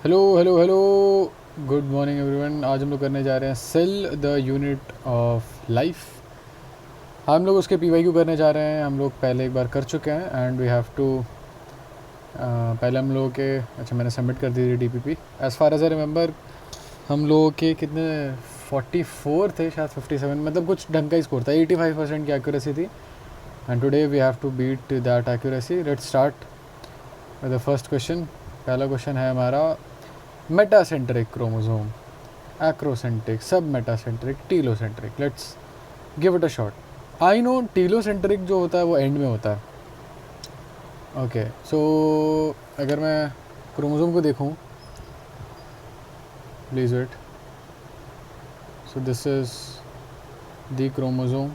Hello hello hello, good morning everyone. आज हम लोग करने जा रहे हैं cell the unit of life. हम लोग उसके पीवाईक्यू करने जा रहे हैं। हम लोग पहले एक बार कर चुके हैं एंड वी हैव टू पहले हम लोगों के अच्छा मैंने सबमिट कर दी थी DPP. As far as I remember हम लोगों के कितने 44 थे शायद 57, मतलब कुछ ढंग का ही स्कोर था। 85% की एक्यूरेसी थी and today we have to beat that accuracy. Let's start with the first question. पहला क्वेश्चन है हमारा metacentric chromosome, acrocentric, submetacentric, telocentric. Let's give it a shot. I know telocentric जो होता है वो एंड में होता है। ओके सो अगर मैं क्रोमोसोम को देखूं, please wait. So this is the chromosome.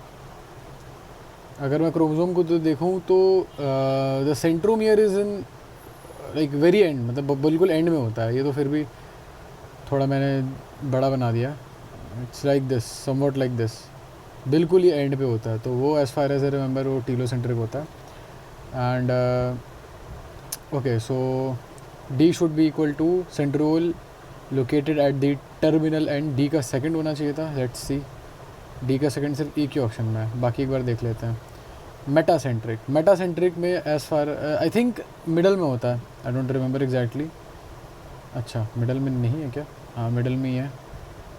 अगर मैं क्रोमोसोम को तो देखूं तो the centromere is in like very end, मतलब बिल्कुल एंड में होता है। ये तो फिर भी थोड़ा मैंने बड़ा बना दिया। It's like this, somewhat like this, बिल्कुल ही एंड पे होता है। तो वो as far as I remember वो टीलोसेंट्रिक होता है। And okay so D should be equal to central located at the terminal end. D का सेकंड होना चाहिए था। लेट्स सी, डी का सेकंड सिर्फ एक ही ऑप्शन में है, बाकी एक बार देख लेते हैं। मेटासेंट्रिक में as far I think middle में होता है। I don't remember exactly. अच्छा मिडल में नहीं है क्या? हाँ मिडल में ही है।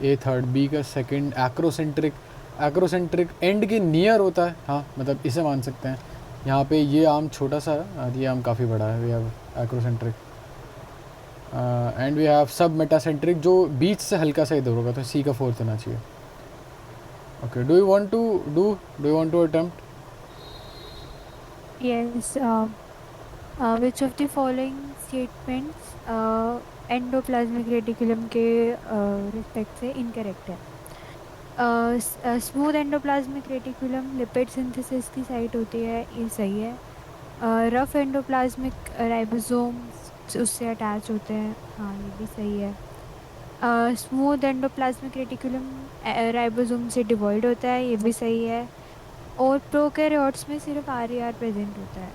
ए थर्ड, बी का सेकंड। एक्रोसेंट्रिक एंड के नियर होता है। हाँ मतलब इसे मान सकते हैं। यहाँ पे ये आम छोटा सा है और ये आम काफ़ी बड़ा है। We have acrocentric and we have submetacentric जो बीच से हल्का सा इधर होगा। तो सी का फोर्थ होना चाहिए। Okay, do you want to attempt? Yes. Which of the following statements endoplasmic reticulum के रिस्पेक्ट से इनकरेक्ट है? Smooth endoplasmic reticulum lipid synthesis की साइट होती है, ये सही है। रफ एंडोप्लाज्मिक राइबोसोम्स उससे अटैच होते हैं, हाँ ये भी सही है। स्मूथ एंडोप्लाज्मिक रेटिकुलम राइबोसोम से डिवॉइड होता है, ये भी सही है। और प्रोकैरियोट्स में सिर्फ आर प्रेजेंट होता है,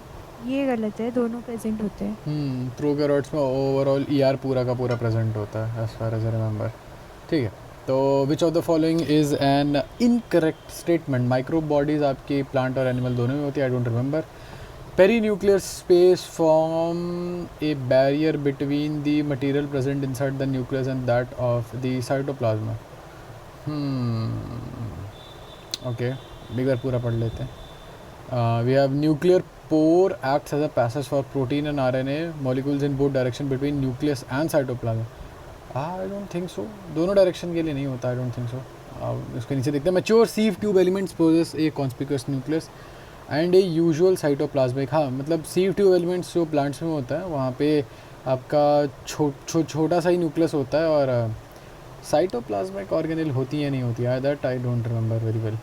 ये गलत है, दोनों प्रेजेंट होते हैं। प्रोकैरियोट्स में ओवरऑल ईआर पूरा का पूरा प्रेजेंट होता है as far as I remember. ठीक है, तो which of the following is an incorrect statement? Microbodies आपकी प्लांट और एनिमल दोनों में होती है। I don't remember. Perinuclear space form a barrier between the material present inside the nucleus and that of the cytoplasm. Okay, एक बार पूरा पढ़ लेते हैं। We have nuclear pore acts as a passage for protein and RNA molecules in both direction between nucleus and cytoplasm. I don't think so. दोनों direction के लिए नहीं होता। I don't think so. इसके नीचे देखते हैं। Mature sieve tube elements possess a conspicuous nucleus and a usual cytoplasmic। हाँ मतलब sieve tube elements जो plants में होता है वहाँ पे आपका छोटा सा ही न्यूक्लियस होता है और साइटोप्लाज्मिक ऑर्गेनेल होती है नहीं होती है। That I don't remember very well.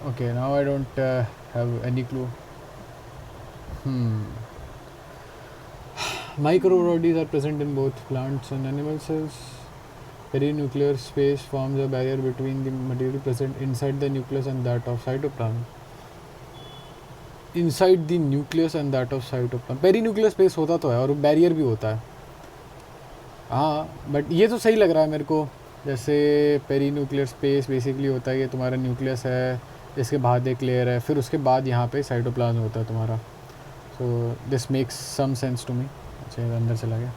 Okay, now I don't have any clue. Microbodies are present in both plants and animal cells. Perinuclear space forms a barrier between the material present inside the nucleus and that of cytoplasm. Inside the nucleus and that of cytoplasm. Perinuclear space होता तो है और barrier भी होता है। हाँ but ये तो सही लग रहा है मेरे को। जैसे पेरीन्यूक्लियर स्पेस बेसिकली होता है कि तुम्हारा न्यूक्लियस है, इसके बाद एक लेयर है, फिर उसके बाद यहाँ पे साइटोप्लाज्म होता है तुम्हारा। So this makes some sense to me. अच्छा अंदर चला गया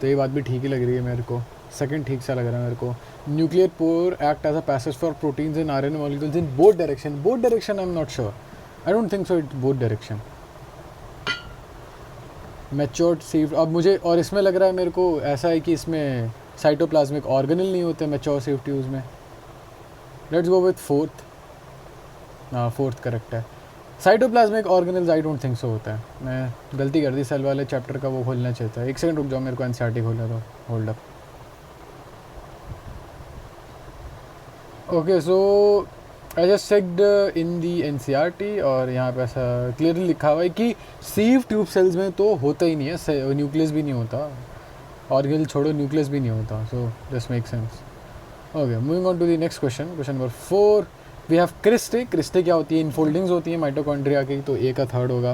तो ये बात भी ठीक ही लग रही है मेरे को। सेकंड ठीक सा लग रहा है मेरे को। Nuclear pore act as a passage for proteins in RNA molecules in both direction I am not sure. I don't think so it both direction. Matured sieved, अब मुझे और इसमें लग रहा है मेरे को ऐसा है कि इसमें साइटोप्लाज्मिक ऑर्गेनल नहीं होते मैच्योर सीव ट्यूब्स में। Let's go with fourth. हाँ फोर्थ करेक्ट है। Cytoplasmic organelles I don't think सो होता है। मैं गलती कर दी, सेल वाले चैप्टर का वो खोलना चाहिए था। एक सेकंड रुक जाओ, मेरे को एनसीईआरटी खोलना तो। Hold up. Okay so I just checked in the NCERT और यहाँ पे ऐसा क्लियरली लिखा हुआ है कि सीव ट्यूब सेल्स में तो होता ही नहीं है, न्यूक्लियस भी नहीं होता, ऑर्गेनल छोड़ो न्यूक्लियस भी नहीं होता। So this make sense. Okay, moving on to the next question. Question number 4, we have cristae. Cristae क्या होती है? इनफोल्डिंग्स होती है माइटोकॉन्ड्रिया की, तो ए का थर्ड होगा।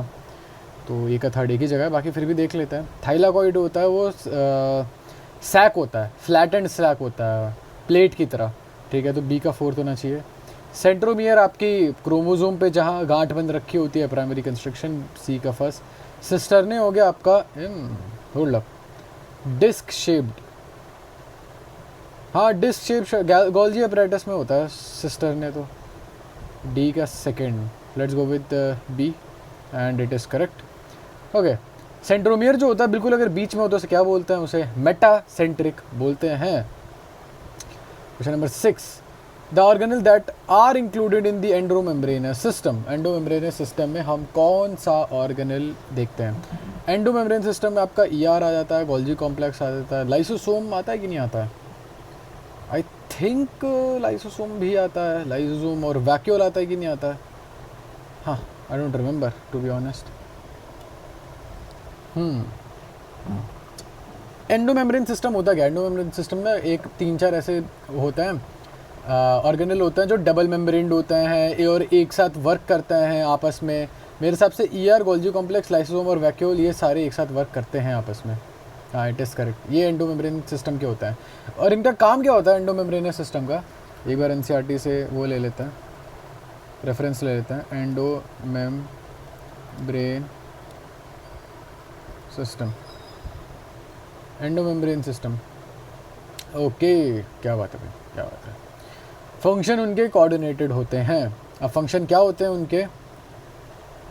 तो एक का थर्ड एक ही जगह है, बाकी फिर भी देख लेते हैं। थाइलाकॉइड होता है वो सैक होता है, फ्लैट एंड सैक होता है प्लेट की तरह, ठीक है, तो बी का फोर्थ होना चाहिए। सेंट्रोमियर आपकी क्रोमोसोम पे जहाँ गांठ बंद रखी होती है, प्राइमरी कंस्ट्रक्शन, सी का फर्स्ट। सिस्टरने हो गया आपका होल्ड अप, डिस्क शेप्ड, हाँ डिस्क शेप गोल्जी अपरेटस में होता है सिस्टरने, तो डी का second. Let's go with B and it is correct. Okay, centromere जो होता है बिल्कुल अगर बीच में होता है उसे क्या बोलते हैं, उसे मेटासेंट्रिक बोलते हैं। Question number 6, the organelle that are included in the endomembranous system. Endomembranous system में हम कौन सा ऑर्गेनल देखते हैं? एंडोमेम्ब्रेन सिस्टम में आपका ईआर आ जाता है, गोल्जी कॉम्प्लेक्स आ जाता है, लाइसोसोम आता है कि नहीं आता है? आई थिंक लाइसोसोम भी आता है, लाइसोसोम और वैक्यूल आता है कि नहीं आता है? हाँ, I don't remember to be honest. Endomembrane system होता क्या? एंडोमेम्ब्रेन सिस्टम में एक 3-4 ऐसे होते हैं ऑर्गेनल होते हैं जो डबल मेम्ब्रेन्ड होते हैं और एक साथ वर्क करते हैं आपस में। मेरे हिसाब से ईआर, गोल्जी कॉम्प्लेक्स, लाइसोसोम और वैक्यूल ये सारे एक साथ वर्क करते हैं आपस में। हाँ, इट इज़ करेक्ट, ये एंडोमेम्ब्रेन सिस्टम के होता है। और इनका काम क्या होता है एंडोमेम्ब्रेनस सिस्टम का? एक बार एनसीईआरटी से वो ले लेते हैं, रेफरेंस ले लेते हैं, endomembrane system, endomembrane system. Okay, क्या बात है भाई, क्या बात है। फंक्शन उनके कोऑर्डिनेटेड होते हैं। अब फंक्शन क्या होते हैं उनके?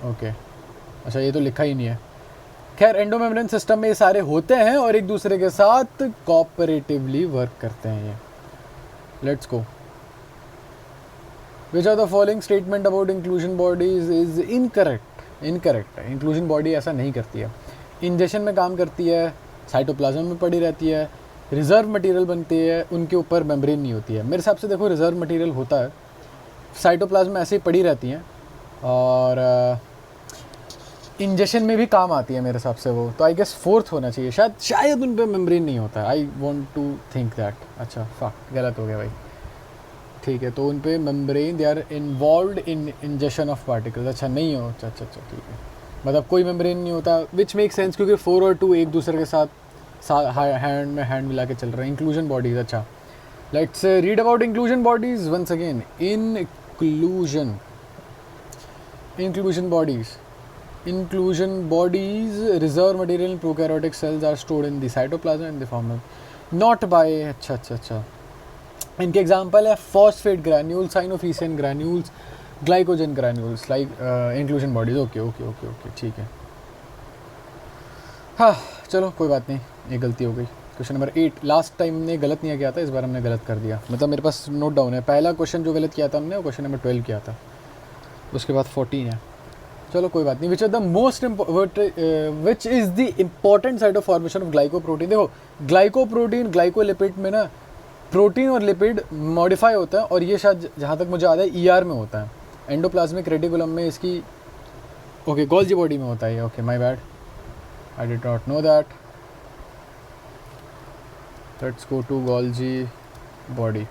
ओके, अच्छा ये तो लिखा ही नहीं है। खैर, एंडोमेम्ब्रेन सिस्टम में ये सारे होते हैं और एक दूसरे के साथ कोऑपरेटिवली वर्क करते हैं ये। Let's go. Which of the following statement about inclusion bodies is incorrect? Incorrect है, इंक्लूजन बॉडी ऐसा नहीं करती है। इंजेक्शन में काम करती है, साइटोप्लाज्म में पड़ी रहती है, रिजर्व मटेरियल बनती है, उनके ऊपर मेम्ब्रेन नहीं होती है। मेरे हिसाब से देखो रिजर्व मटेरियल होता है, साइटोप्लाज्म में ऐसे ही पड़ी रहती हैं और इंजेक्शन में भी काम आती है मेरे हिसाब से वो, तो आई गेस फोर्थ होना चाहिए शायद उन पर मेम्ब्रेन नहीं होता है। I want to think that. अच्छा फक, गलत हो गया भाई। ठीक है, तो उन पर membrane, they are involve in injection of particles. अच्छा नहीं हो, अच्छा अच्छा अच्छा ठीक है, मतलब कोई मेम्ब्रेन नहीं होता, विच मेक सेंस क्योंकि 4 और 2 एक दूसरे के साथ हैंड में हैंड मिला के चल रहे हैं। इंक्लूजन बॉडीज, अच्छा let's read about inclusion bodies once again. Inclusion bodies reserve material in prokaryotic cells are stored in the cytoplasm and they form not by अच्छा इनके एग्जांपल है phosphate granules, cyanophycean granules, glycogen granules, like inclusion bodies. Okay ठीक है। हाँ चलो कोई बात नहीं, ये गलती हो गई। क्वेश्चन नंबर 8, लास्ट टाइम ने गलत नहीं किया था, इस बार हमने गलत कर दिया, मतलब मेरे पास नोट डाउन है। पहला क्वेश्चन जो गलत किया था हमने वो क्वेश्चन नंबर 12 किया था, उसके बाद 14 है। चलो कोई बात नहीं। Which is the important site of formation of glycoprotein? देखो ग्लाइकोप्रोटीन, ग्लाइकोलिपिड में ना प्रोटीन और लिपिड मॉडिफाई होता है और ये शायद जहाँ तक मुझे याद है ईआर में होता है, एंडोप्लाज्मिक रेटिकुलम में इसकी, ओके गोल्जी बॉडी में होता है ये। Okay my bad, I did not know that. Let's go to Golgi body.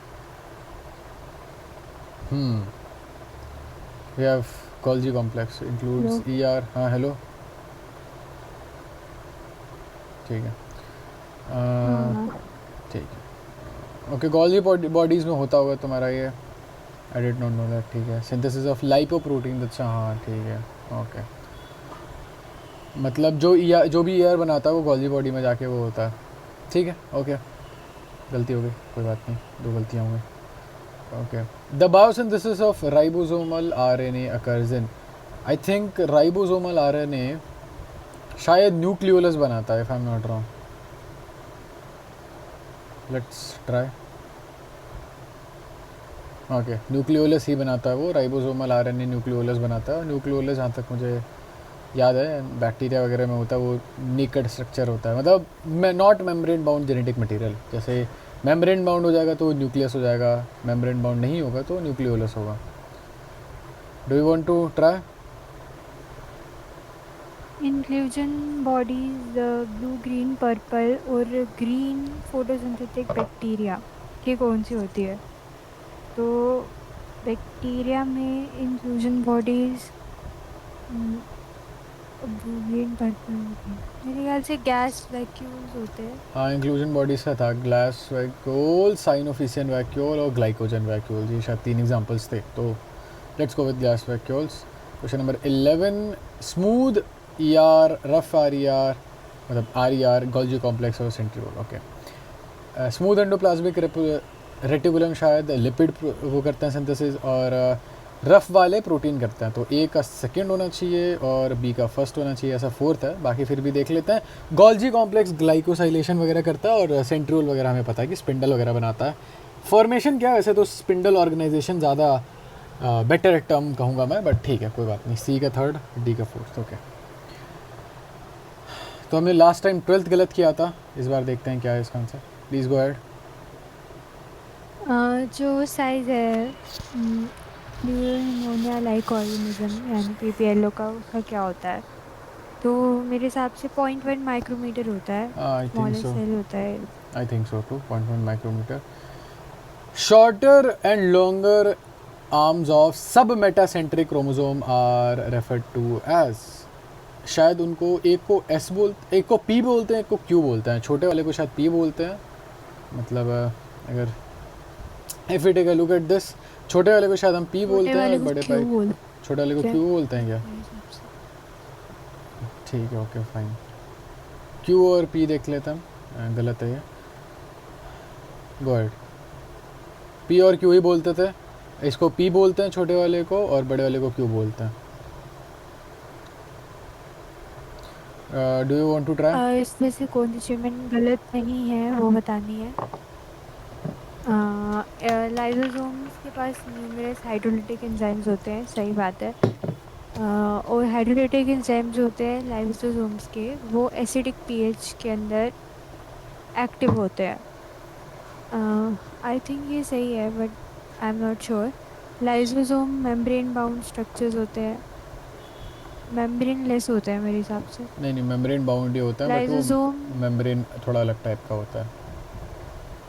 We have Golgi complex includes ER। हाँ हेलो, ठीक है ठीक है। ओके, Golgi बॉडीज़ में होता होगा तुम्हारा ये, आई डिड नॉट नो दैट। ठीक है, सिंथेसिस ऑफ लाइपोप्रोटीन, अच्छा हाँ ठीक है ओके। मतलब जो भी ER बनाता है वो Golgi बॉडी में जाके वो होता है। ठीक है ओके, गलती हो गई, कोई बात नहीं, 2 गलतियाँ हो गई। Okay. The biosynthesis of ribosomal RNA occurs in, I think ribosomal RNA शायद न्यूक्लियोलस बनाता है, if I'm not wrong. Let's try. Okay, nucleolus ही बनाता है वो, राइबोसोमल RNA न्यूक्लियोलस बनाता है। न्यूक्लियोलस जहाँ तक मुझे याद है बैक्टीरिया वगैरह में होता है, वो नेकेड स्ट्रक्चर होता है, मतलब not membrane bound genetic material. जैसे मेम्ब्रेन बाउंड हो जाएगा तो न्यूक्लियस हो जाएगा, मेम्ब्रेन बाउंड नहीं होगा तो न्यूक्लियोलस होगा। Do you want to try? Inclusion bodies blue, green, purple और ग्रीन फोटोसिंथेटिक बैक्टीरिया की कौन सी होती है? तो बैक्टीरिया में इंक्लूजन बॉडीज ग्रीन पर्पल मेरे ख्याल से गैस वैक्यूल्स होते हैं। हाँ, इंक्लूजन बॉडीज का था, ग्लास वैक्यूल, साइनोफिशियन वैक्यूल और ग्लाइकोजन वैक्यूल, ये शायद 3 एग्जांपल्स थे, तो let's go with glass vacuoles. Question number 11, smooth E R, rough R E R, मतलब R E R, Golgi complex और centriole. Okay, smooth endoplasmic reticulum शायद lipid वो करते हैं सिंथेसिस, और रफ वाले प्रोटीन करते हैं, तो ए का सेकंड होना चाहिए और बी का फर्स्ट होना चाहिए, ऐसा फोर्थ है, बाकी फिर भी देख लेते हैं। गोल्जी कॉम्प्लेक्स ग्लाइकोसाइलेशन वगैरह करता है, और सेंट्रियोल वगैरह हमें पता है कि स्पिंडल वगैरह बनाता है। फॉर्मेशन क्या है वैसे तो स्पिंडल ऑर्गेनाइजेशन ज़्यादा बेटर टर्म कहूँगा मैं, बट ठीक है, कोई बात नहीं। सी का थर्ड, डी का फोर्थ। ओके, तो हमने लास्ट टाइम 12th गलत किया था, इस बार देखते हैं क्या है इसका आंसर। Please go head. जो साइज है प्लूरोनिमोनिया लाइक ऑर्गेनिज्म यानी पीपीएलओ का, उसका क्या होता है? तो मेरे हिसाब से 0.1 माइक्रोमीटर होता है, I think smallest so, cell होता है। I think so too, 0.1 micrometre. Shorter and longer arms of sub metacentric chromosome are referred to as, शायद उनको एक को एस बोलते, एक को पी बोलते हैं, एक को क्यू बोलते हैं। छोटे वाले को शायद पी बोलते हैं, मतलब अगर if you take a look at this, छोटे वाले को शायद हम पी छोटे बोलते हैं, वाले और को बड़े क्यों पाइप, बोलते छोटे वाले को हैं क्यू बोलते हैं क्या? मेरे हिसाब से। ठीक है, ओके फाइन, क्यू और पी देख लेते हैं हम, गलत है ये। गो अहेड, पी और क्यू ही बोलते थे, इसको पी बोलते हैं छोटे वाले को, और बड़े वाले को क्यू बोलते हैं। Do you want to try? इसमें से कौन सी स्टेटमेंट गलत नहीं है वो बतानी है। लाइसोसोम्स के पास न्यूमरस हाइड्रोलिटिक एंजाइम्स होते हैं, सही बात है। और हाइड्रोलिटिक एंजाइम्स जो होते हैं लाइसोसोम्स के, वो एसिडिक पीएच के अंदर एक्टिव होते हैं। आई थिंक ये सही है but I am not sure. Lysosome membrane bound structures होते हैं, मेम्ब्रेन लेस होते हैं मेरे हिसाब से। नहीं नहीं, मेम्ब्रेन बाउंड ही होता है, बट वो लाइसोसोम। मेम्ब्रेन थोड़ा अलग टाइप का होता है।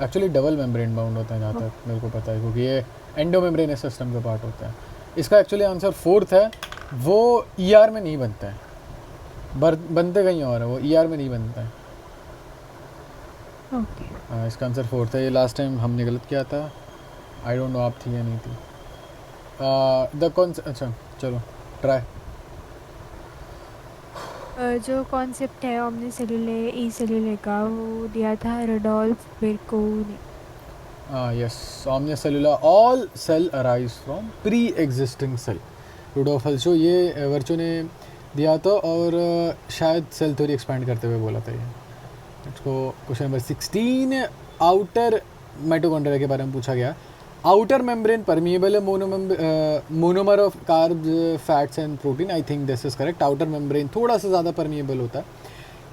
एक्चुअली डबल मेम्ब्रेन बाउंड होता है, जहाँ तक मेरे को पता है, क्योंकि ये एंडो मेम्ब्रेनस सिस्टम का पार्ट होता है। इसका एक्चुअली आंसर फोर्थ है, वो ईआर में नहीं बनता है, बनते कहीं और है, वो ईआर में नहीं बनता है। ओके। हाँ, इसका आंसर फोर्थ है, ये लास्ट टाइम हमने गलत किया था। आई डोंट नो आप थी या नहीं थी। द कौन, अच्छा चलो ट्राई। जो कॉन्सेप्ट है ओमनी सेलुले ई सेलुले का, वो दिया था रडोल्फ बिरको ने। Yes, omnia cellula, all cell arise from pre existing cell, Rudolf हल्शो, ये वर्चो ने दिया था, और शायद सेल थ्योरी एक्सपैंड करते हुए बोला था ये। इसको क्वेश्चन नंबर 16, आउटर माइटोकॉन्ड्रिया के बारे में पूछा गया। आउटर मेम्ब्रेन परमिएबल है, monomer of carbs, fats and protein, I think this is correct. Outer membrane थोड़ा सा ज़्यादा परमिएबल होता है।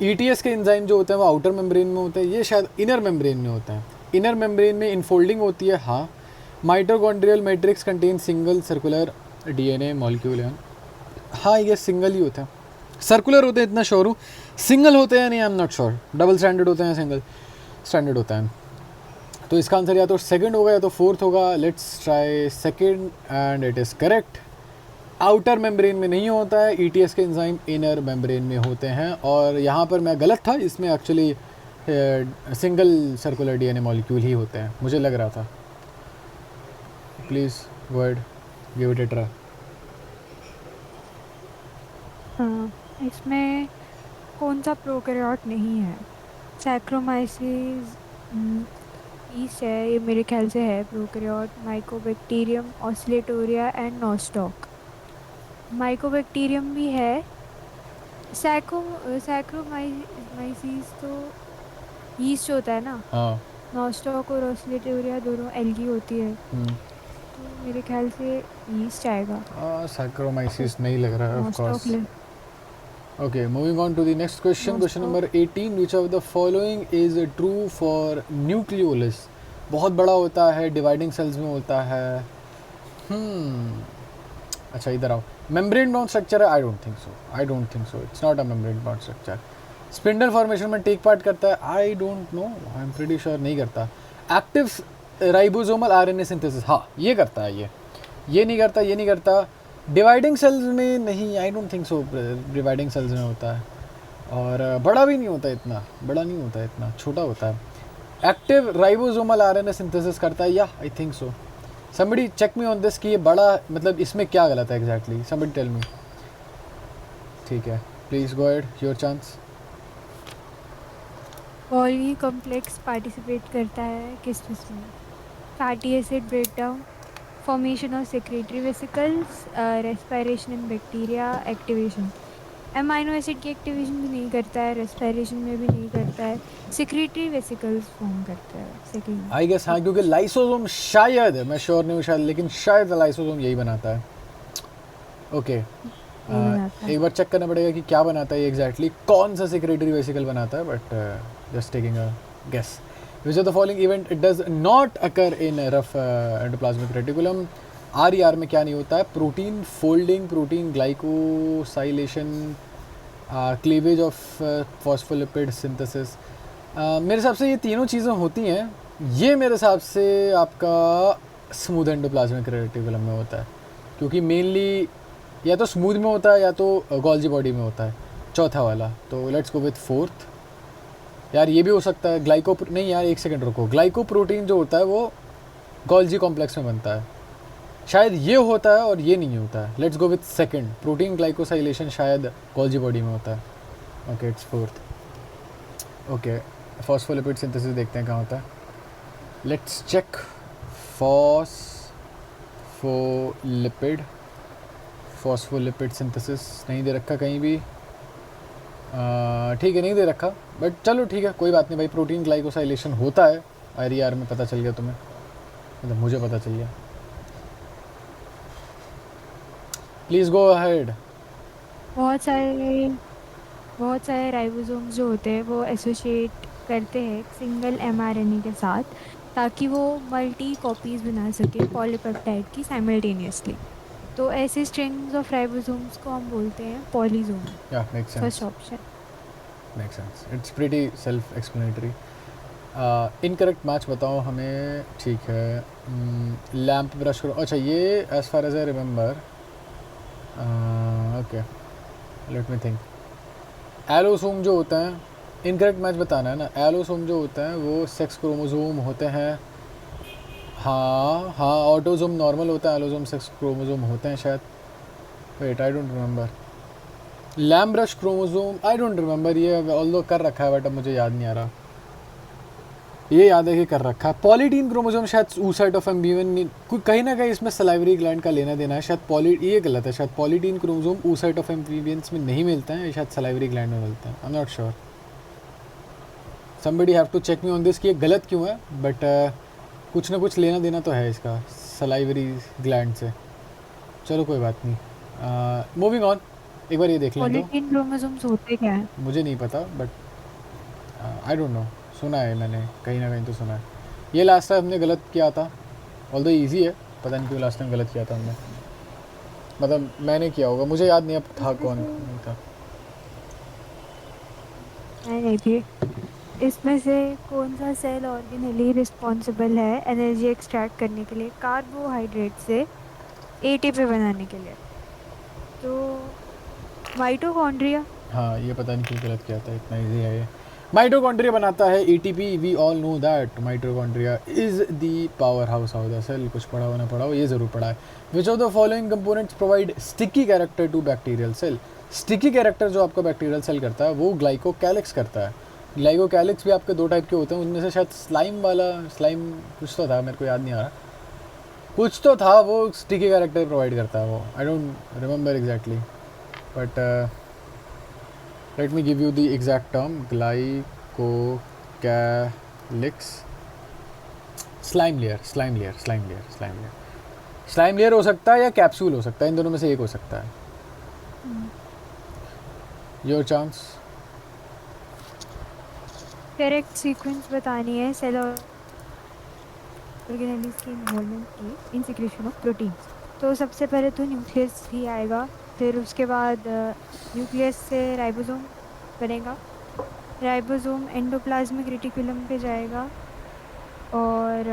ईटीएस के एंजाइम जो होते हैं वो आउटर मेम्ब्रेन में होते हैं, ये शायद इनर मेम्ब्रेन में होता है। इनर मेम्ब्रेन में इनफोल्डिंग होती है, हाँ। Mitochondrial matrix contain single circular DNA molecule है, हाँ ये सिंगल ही होता है। सर्कुलर होते हैं इतना श्योर हूँ, सिंगल होते हैं नहीं आई am not sure, double standard होते हैं, सिंगल स्टैंडर्ड होता है। तो इसका आंसर या तो सेकंड होगा या तो फोर्थ होगा। Let's try second and it is correct. Outer membrane में नहीं होता है, ईटीएस के एंजाइम इनर मेम्ब्रेन में होते हैं, और यहाँ पर मैं गलत था, इसमें actually single circular DNA molecule ही होते हैं, मुझे लग रहा था। Please word give it a try. हाँ, इसमें कौन सा प्रोकैरियोट नहीं है? सैक्रोमाइसिस ईस्ट है, ये मेरे ख्याल से है prokaryote. Mycobacterium, Oscillatoria and Nostoc. Mycobacterium भी है। सैक्रोमाइसिस तो ईस्ट होता है ना। हाँ। नॉस्टॉक और ऑस्लेटोरिया दोनों एल्गी होती है, तो मेरे ख्याल से ईस्ट आएगा। सैक्रोमाइसिस नहीं लग रहा है, of nostoc course. Okay, moving on to the next question. Question number 18. Which of the following is true for nucleolus? बहुत बड़ा होता है, डिवाइडिंग सेल्स में होता है। अच्छा इधर आओ। मेम्ब्रेन बाउंड स्ट्रक्चर है? I don't think so, I don't think so, it's not a membrane bound structure. Spindle formation में टेक पार्ट करता है? I don't know, I am pretty sure नहीं करता। एक्टिव राइबोसोमल आरएनए सिंथेसिस, हाँ ये करता है, ये नहीं करता, ये नहीं करता। डिवाइडिंग सेल्स में नहीं, आई don't think so dividing cells में होता है, और बड़ा भी नहीं होता इतना, बड़ा नहीं होता इतना, छोटा होता है। एक्टिव राइबोसोमल आरएनए सिंथेसिस करता है, या I think so. Somebody check me on this कि ये बड़ा मतलब इसमें क्या गलत है एग्जैक्टली, समबडी टेल मी। ठीक है, please go ahead, your chance. Poly complex participate करता है किस में? Fatty acid breakdown, formation of secretory vesicles, respiration in bacteria, activation. Amino acid की एक्टिवेशन भी नहीं करता है, रेस्पिरेशन में भी नहीं करता है, सेक्रेटरी वेसिकल्स फॉर्म करता है सेकेंड। आई गेस हाँ, क्योंकि लाइसोसोम शायद, मैं श्योर नहीं हूँ शायद, लेकिन शायद लाइसोसोम यही बनाता है। ओके, एक बार चेक करना पड़ेगा कि क्या बनाता है ये एग्जैक्टली, कौन सा सेक्रेटरी वेसिकल बनाता है, but just taking a guess. Which of the following event it does not occur in rough endoplasmic reticulum? आर में क्या नहीं होता है? Protein folding, protein glycosylation, cleavage of phospholipid synthesis. मेरे हिसाब से ये तीनों चीज़ें होती हैं। ये मेरे हिसाब से आपका स्मूथ एंडोप्लाज्मिक रेटिकुलम में होता है, क्योंकि मेनली या तो स्मूथ में होता है या तो गोल्जी बॉडी में होता है, चौथा वाला। तो लेट्स गो विथ फोर्थ। यार ये भी हो सकता है ग्लाइको, नहीं यार एक सेकंड रुको, ग्लाइको प्रोटीन जो होता है वो गोल्जी कॉम्प्लेक्स में बनता है, शायद ये होता है और ये नहीं होता है। Let's go with second, protein glycosylation शायद गोल्जी बॉडी में होता है। Okay, it's fourth. Okay, phospholipid synthesis देखते हैं कहाँ होता है। लेट्स चेक फॉस्फोलिपिड सिंथेसिस नहीं दे रखा कहीं भी। ठीक है, नहीं दे रखा, बट चलो ठीक है, कोई बात नहीं भाई। प्रोटीन ग्लाइकोसाइलेशन होता है आर में, पता चल गया तुम्हें, मतलब मुझे पता चल गया। Please go ahead. बहुत सारे राइबोसोम्स जो होते हैं वो एसोसिएट करते हैं एक सिंगल एमआरएनए के साथ, ताकि वो मल्टी कॉपीज बना सके पॉलीपेप्टाइड की साइमल्टेनियसली। तो ऐसे स्ट्रिंग्स ऑफ राइबोसोम्स को हम बोलते हैं polysome. Yeah make sense, first option make sense, it's pretty self explanatory. Incorrect match बताओ हमें। ठीक है, लैम्प ब्रश करो। अच्छा, ये as far as I remember, okay let me think. Allosome जो होता है, इनकरेक्ट मैच बताना है ना। एलोसोम जो होता है वो सेक्स क्रोमोसोम होते हैं। हाँ हाँ, ऑटोसोम नॉर्मल होता है, एलोसोम सेक्स क्रोमोसोम होते हैं शायद। Wait, I don't remember. Lampbrush chromosome, I don't remember, ये ऑल्दो कर रखा है बट अब मुझे याद नहीं आ रहा। ये याद है कि कर रखा है। पॉलीटीन क्रोमोसोम शायद oocyte ऑफ एम्बियन, कहीं ना कहीं इसमें सलाइवरी ग्लैंड का लेना देना है शायद। ये गलत है, शायद polytene chromosome oocyte of ambience में नहीं मिलते हैं, शायद सलाइवरी ग्लैंड में मिलते हैं। I am not sure, somebody have to check me on this कि ये गलत क्यों है, बट कुछ ना कुछ लेना देना तो है इसका सलाइवरी ग्लैंड से। चलो कोई बात नहीं, मूविंग ऑन। एक बार ये देख लें। पॉलीटीन क्रोमोसोम्स होते क्या है? मुझे नहीं पता, बट आई डोंट नो, सुना है मैंने कहीं ना कहीं तो सुना है। ये लास्ट टाइम हमने गलत किया था, ऑल्दो ईजी है, पता नहीं क्यों लास्ट टाइम गलत किया था हमने, मतलब मैंने किया होगा, मुझे याद नहीं अब था कौन नहीं था। नहीं थी। इसमें से कौन सा सेल ऑर्गेनली रिस्पॉन्सिबल है एनर्जी एक्सट्रैक्ट करने के लिए कार्बोहाइड्रेट से एटीपी बनाने के लिए? तो माइटोकॉन्ड्रिया। हाँ, ये पता नहीं क्यों गलत किया था, इतना ईजी है ये। माइटोकॉन्ड्रिया बनाता है ATP, we all know that mitochondria is the power house of the cell. कुछ पढ़ा हो ना पढ़ा हो, ये ज़रूर पढ़ा है। Which of the following components provide sticky character to bacterial cell? Sticky character जो आपका बैक्टीरियल सेल करता है वो ग्लाइकोकैलिक्स करता है। ग्लाइकोकैलिक्स भी आपके दो टाइप के होते हैं, उनमें से शायद स्लाइम वाला, स्लाइम कुछ तो था, मेरे को याद नहीं आ रहा, कुछ तो था, वो स्टिकी कैरेक्टर प्रोवाइड करता है वो। आई don't remember exactly, but let me give you the exact term, glycocalyx, slime layer हो सकता है या कैप्सूल हो सकता है, इन दोनों में से एक हो सकता है। Your chance. करेक्ट सीक्वेंस बतानी है सेल ऑर्गेनेलिस की इन्वॉल्वमेंट की इन सिक्रेशन ऑफ प्रोटीन्स। तो सबसे पहले तो न्यूक्लियस ही आएगा, फिर उसके बाद न्यूक्लियस से राइबोसोम बनेगा, राइबोसोम एंडोप्लाज्मिक रेटिकुलम पे जाएगा और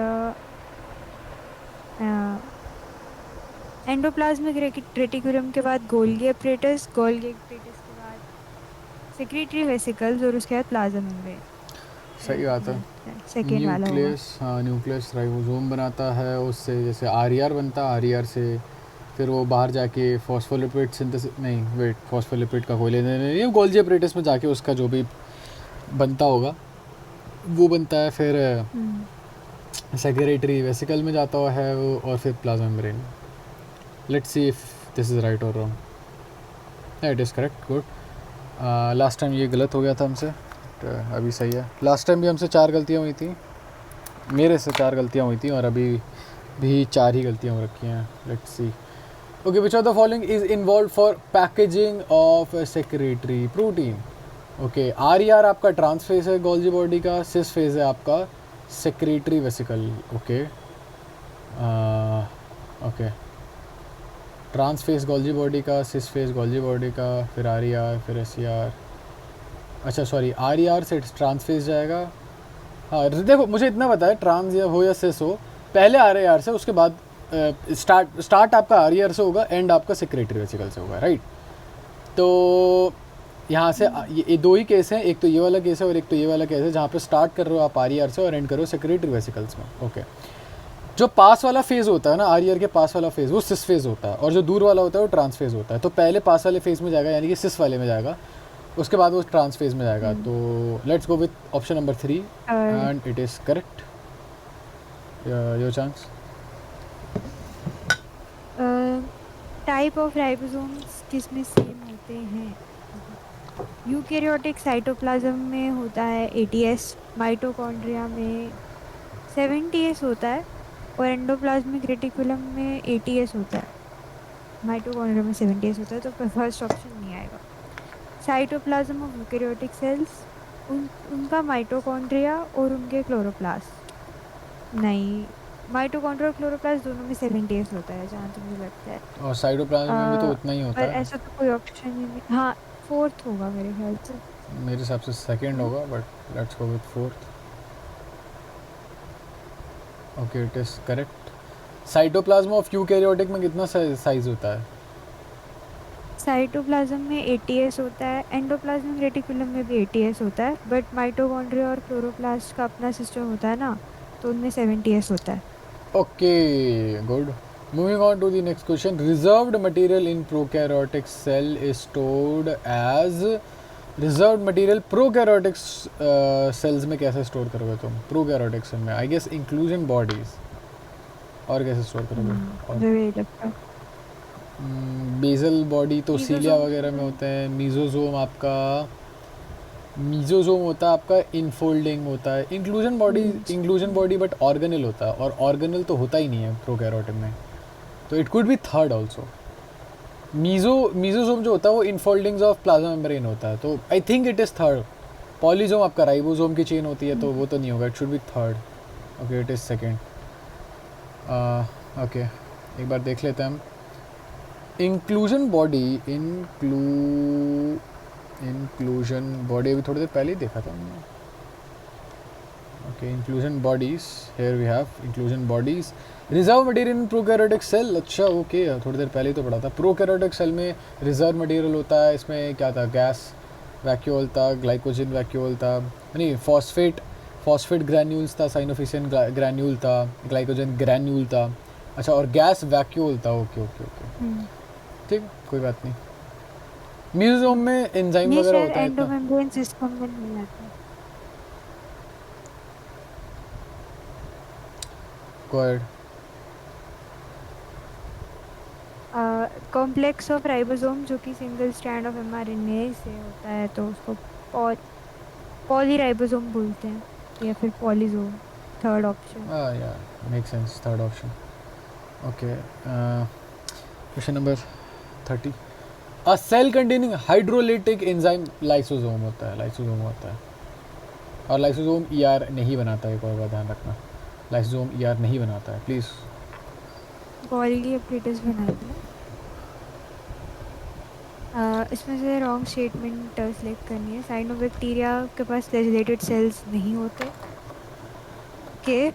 एंडोप्लाज्मिक रेटिकुलम के बाद गोल्गी एपरेटस, गोल्गी एपरेटस के बाद सेक्रेटरी वेसिकल्स और उसके बाद प्लाज्मा मेम्ब्रेन। सही बात है। सेकेंड वाला होगा। न्यूक्लियस, हाँ न्यूक्लियस राइबोसोम बनाता है, उससे जैसे आर बनता है, आर से फिर वो बाहर जाके फॉस्फोलिपिड सिंथेसिस, नहीं वेट, फॉस्फोलिपिड का कोई लेने नहीं, गोल्जी एपरेटस में जाके उसका जो भी बनता होगा वो बनता है, फिर सेक्रेटरी वेसिकल में जाता हुआ है वो, और फिर plasma membrane. Let's see if this is right or wrong. It is correct, good. Last time ये गलत हो गया था हमसे, तो अभी सही है। लास्ट टाइम भी हमसे 4 गलतियाँ हुई थी, मेरे से 4 गलतियाँ हुई थी, और अभी भी 4 ही गलतियाँ हो रखी हैं। Let's see. Okay, which of the following is involve for packaging of secretory protein? Okay, आर आपका ट्रांस फेज है गोल्जी बॉडी का, सिस फेज है आपका secretory vesicle. Okay okay, trans face Golgi body का, सिस फेज गोल्जी बॉडी का, फिर are फिर एस। अच्छा सॉरी, आर से ट्रांस फेज जाएगा। हाँ देखो, मुझे इतना पता है, ट्रांस या हो या सिस हो, पहले आर से, उसके बाद स्टार्ट आपका आर से होगा, एंड आपका सेक्रेटरी वेसिकल से होगा, राइट? तो यहाँ से ये 2 ही केस हैं, एक तो ये वाला केस है और एक तो ये वाला केस है, जहाँ पे स्टार्ट कर रहे हो आप आर से और एंड कर रहे हो सेक्रेटरी वेसिकल्स में। ओके, जो पास वाला फेज़ होता है ना, आर के पास वाला फेज़, वो सिस फेज़ होता है, और जो दूर वाला होता है वो ट्रांस फेज़ होता है। तो पहले पास वाले फेज़ में जाएगा, यानी कि सिस वाले में जाएगा, उसके बाद वो ट्रांस फेज़ में जाएगा। तो let's go with option number 3 and it is correct. Your chance. Type of ribosomes किसमें सेम होते हैं? यूकैरियोटिक साइटोप्लाज्म में होता है 80S, माइटोकॉन्ड्रिया में 70S होता है, और एंडोप्लाज्मिक रेटिकुलम में 80S होता है। माइटोकॉन्ड्रिया में 70S होता है, तो फर्स्ट ऑप्शन नहीं आएगा। साइटोप्लाज्म ऑफ यूकैरियोटिक सेल्स, उनका माइटोकॉन्ड्रिया और उनके क्लोरोप्लास्ट, नहीं, माइटोकॉन्ड्रिया और क्लोरोप्लास्ट दोनों में 70S होता है जहाँ तक मुझे लगता है। और साइटोप्लाज्म में भी तो उतना ही होता पर है। ऐसा तो कोई ऑप्शन ही नहीं। हाँ, 4th होगा मेरे ख्याल से। मेरे हिसाब से सेकंड होगा, but let's go with 4th। Okay, it is correct. Cytoplasm of eukaryotic में कितना साइज होता है? साइटोप्लाज्म में 80S होता है, एंडोप्लाज्मिक रेटिकुलम में भी 80S होता है, बट माइटोकॉन्ड्रिया और क्लोरोप्लास्ट का अपना सिस्टम होता है ना, तो उनमें 70S होता है। Okay, good. Moving on to the next question. Reserved material in prokaryotic cell is stored as reserved material prokaryotic cells में कैसे स्टोर करोगे तुम? prokaryotic cell में आई गेस इंक्लूजन बॉडीज, और कैसे स्टोर करोगे? और मुझे भी लगता है बेसल बॉडी तो सीलिया मीजोसोम वगैरह में होते हैं। मीजोजोम होता है आपका इनफोल्डिंग होता है। इंक्लूजन बॉडी बट ऑर्गेनल होता है, और ऑर्गेनल तो होता ही नहीं है प्रोकैरियोटिक में, तो it could B third also. Mesosome जो होता है वो इनफोल्डिंग्स ऑफ प्लाज्मा मेम्ब्रेन होता है, तो I think it is third. Polysome आपका राइबोसोम की चेन होती है, तो वो तो नहीं होगा, it should be third. Okay, it is second. Okay, एक बार देख लेते हैं हम। इंक्लूजन बॉडी अभी थोड़ी देर पहले ही देखा था हमने। Okay, inclusion bodies, here we have inclusion bodies. Reserve material in prokaryotic cell, अच्छा ओके, थोड़ी देर पहले ही तो पढ़ा था। प्रोकैरियोटिक सेल में रिजर्व मटेरियल होता है, इसमें क्या था, गैस वैक्यूल था, ग्लाइकोजन वैक्यूल था, नहीं फॉस्फेट ग्रैन्यूल्स था, साइनोफिशियन ग्रैन्यूल था, ग्लाइकोजन ग्रैन्यूल था, अच्छा, और गैस वैक्यूल था। ओके ओके ओके, ठीक, कोई बात नहीं। म्यूजियम में एंजाइम वगैरह होता है इतना। एंडोमेम्ब्रेन सिस्टम में नहीं आता। कॉम्प्लेक्स ऑफ राइबोसोम जो कि सिंगल स्ट्रैंड ऑफ mRNA से होता है, तो उसको पॉलीराइबोसोम बोलते हैं, या फिर पॉलीजोम, थर्ड ऑप्शन। या make sense, third option. Okay, question number 30। A cell containing hydrolytic enzyme lysosome होता है, और लाइसोसोम ईआर नहीं बनाता है, एक और बात ध्यान रखना, लाइसोसोम ईआर नहीं बनाता है, प्लीज़। गोल्गी एपरेटस बनाते हैं। इसमें से रॉन्ग स्टेटमेंट सिलेक्ट करनी है। साइनोबैक्टीरिया के पास फ्लैजेलेटेड सेल्स नहीं होते। के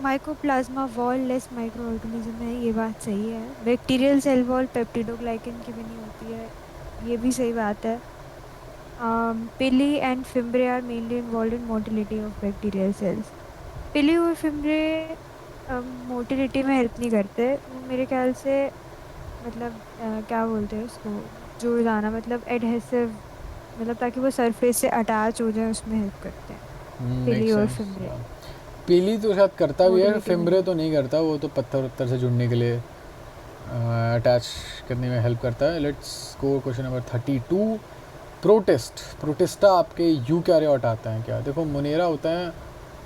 mycoplasma wall less micro organism है, ये बात सही है। बैक्टीरियल सेल वॉल पेप्टिडोग्लाइकन की बनी होती है, ये भी सही बात है। Pili and fimbriae are mainly involve in motility of bacterial cells. Pili और फिम्ब्रे मोटिलिटी में हेल्प नहीं करते, वो मेरे ख्याल से मतलब क्या बोलते हैं उसको, जुड़ जाना, मतलब एडहेसिव, मतलब ताकि वो सरफेस से अटैच हो जाए, उसमें हेल्प करते हैं मेक पिली और सेंस। फिम्ब्रे पीली तो शायद करता भी है, मोटिलिटी फिम्बरे में। तो नहीं करता, वो तो पत्थर उत्तर से जुड़ने के लिए अटैच करने में हेल्प करता है। Let's go question number 32। Protista आपके यूकैरियोट आता है क्या? देखो मोनेरा होता है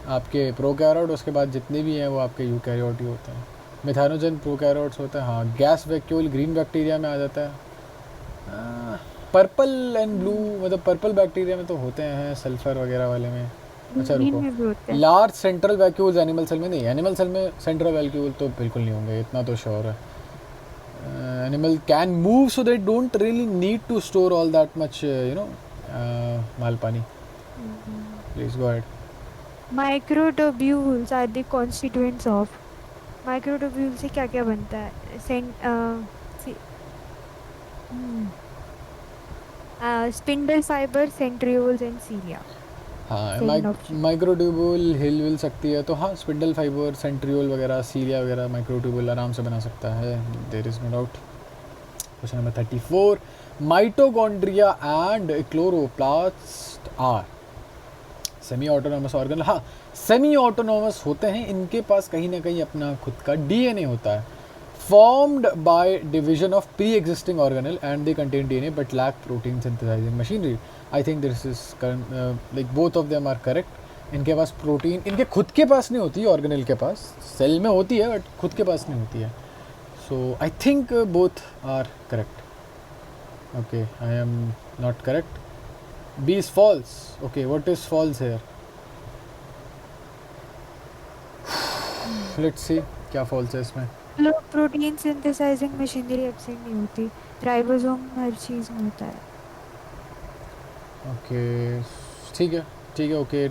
आपके प्रोकैरियोट, उसके बाद जितने भी हैं वो आपके यूकैरियोट ही होते हैं। मिथानोजन प्रोकैरियोट्स होता है, हाँ। गैस वैक्यूल ग्रीन बैक्टीरिया में आ जाता है। पर्पल एंड ब्लू, मतलब पर्पल बैक्टीरिया में तो होते हैं, सल्फर वगैरह वाले में। अच्छा ग्रीन रुको, में भी होते हैं। Large central vacuoles animal cell में नहीं, एनिमल सेल में सेंट्रल वैक्यूल तो बिल्कुल नहीं होंगे, इतना तो श्योर है। Animal can move so they don't really need to store all that much माल पानी। Please go ahead. Microtubules are the constituents of. Microtubule से क्या क्या बनता है? Spindle fibre, centrioles and cilia. हाँ, सेकंड ऑप्शन। माइक्रोट्यूबुल हिल विल सकती है, तो हाँ स्पिंडल फाइबर, सेंट्रियोल वगैरह, सीलिया वगैरह माइक्रोट्यूबुल आराम से बना सकता है, there is no doubt. Question number 34। Mitochondria and chloroplast are semi autonomous organ. हाँ, सेमी ऑटोनोमस होते हैं, इनके पास कहीं ना कहीं अपना खुद का डीएनए होता है, formed by division of pre-existing organelle and they contain DNA but lack protein synthesizing machinery. I think this is like both of them are correct. इनके पास प्रोटीन इनके खुद के पास नहीं होती, ऑर्गेनेल के पास सेल में होती है बट खुद के पास नहीं होती है। So I think both are correct. Okay, I am not correct. B is false. Okay, what is false here? Let's see क्या फॉल्स है इसमें। प्रोटीन सिंथेसाइजिंग मशीनरी एब्सेंट नहीं होती, राइबोसोम हर चीज में होता है। ओके, ठीक है, ठीक है, ओके,